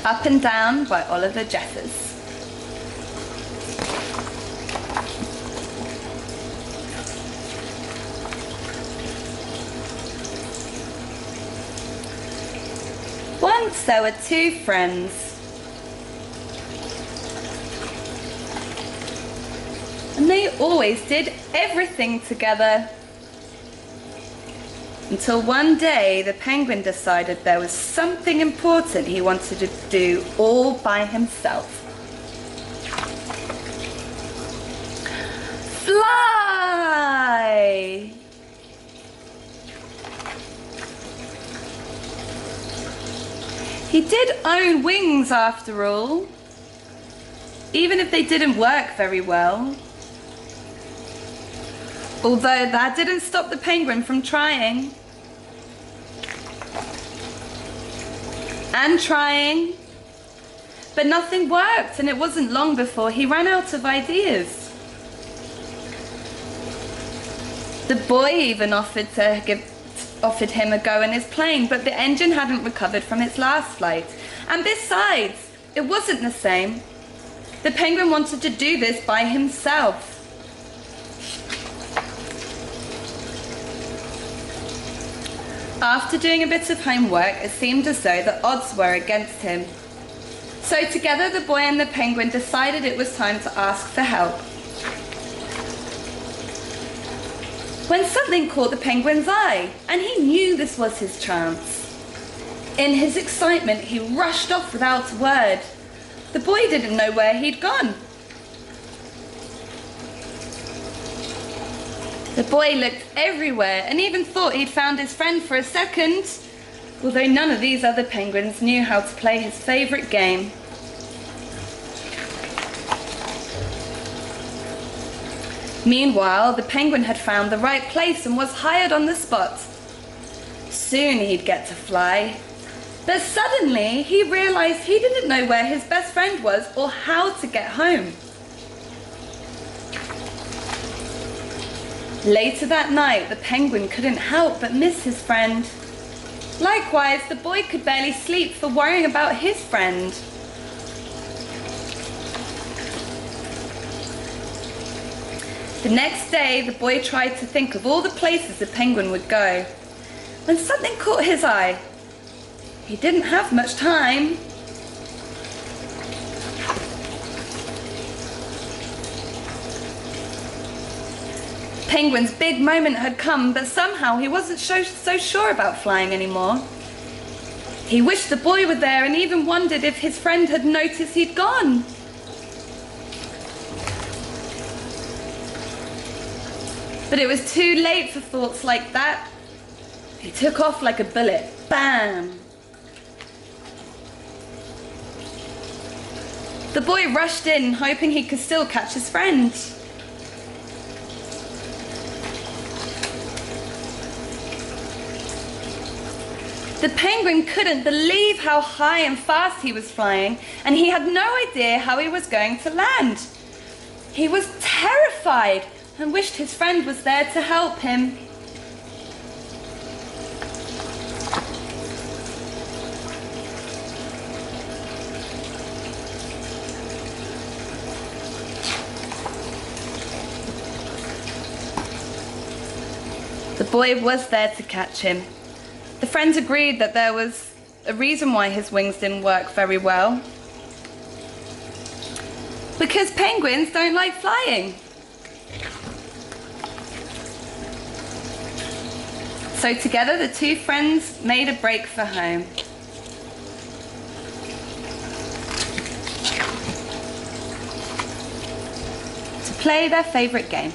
Up and Down by Oliver Jeffers. Once there were two friends, and they always did everything together. Until one day the penguin decided there was something important he wanted to do all by himself. Fly! He did own wings after all, even if they didn't work very well. Although that didn't stop the penguin from trying. And trying. But nothing worked, and it wasn't long before he ran out of ideas. The boy even offered him a go in his plane, but the engine hadn't recovered from its last flight. And besides, it wasn't the same. The penguin wanted to do this by himself. After doing a bit of homework, it seemed as though the odds were against him. So together the boy and the penguin decided it was time to ask for help. When something caught the penguin's eye, and he knew this was his chance. In his excitement, he rushed off without a word. The boy didn't know where he'd gone. The boy looked everywhere and even thought he'd found his friend for a second, although none of these other penguins knew how to play his favourite game. Meanwhile, the penguin had found the right place and was hired on the spot. Soon he'd get to fly. But suddenly he realised he didn't know where his best friend was or how to get home. Later that night, the penguin couldn't help but miss his friend. Likewise, the boy could barely sleep for worrying about his friend. The next day, the boy tried to think of all the places the penguin would go, when something caught his eye. He didn't have much time. Penguin's big moment had come, but somehow he wasn't so sure about flying anymore. He wished the boy were there and even wondered if his friend had noticed he'd gone. But it was too late for thoughts like that. He took off like a bullet. Bam! The boy rushed in, hoping he could still catch his friend. The penguin couldn't believe how high and fast he was flying, and he had no idea how he was going to land. He was terrified and wished his friend was there to help him. The boy was there to catch him. The friends agreed that there was a reason why his wings didn't work very well. Because penguins don't like flying. So together the two friends made a break for home. To play their favourite game.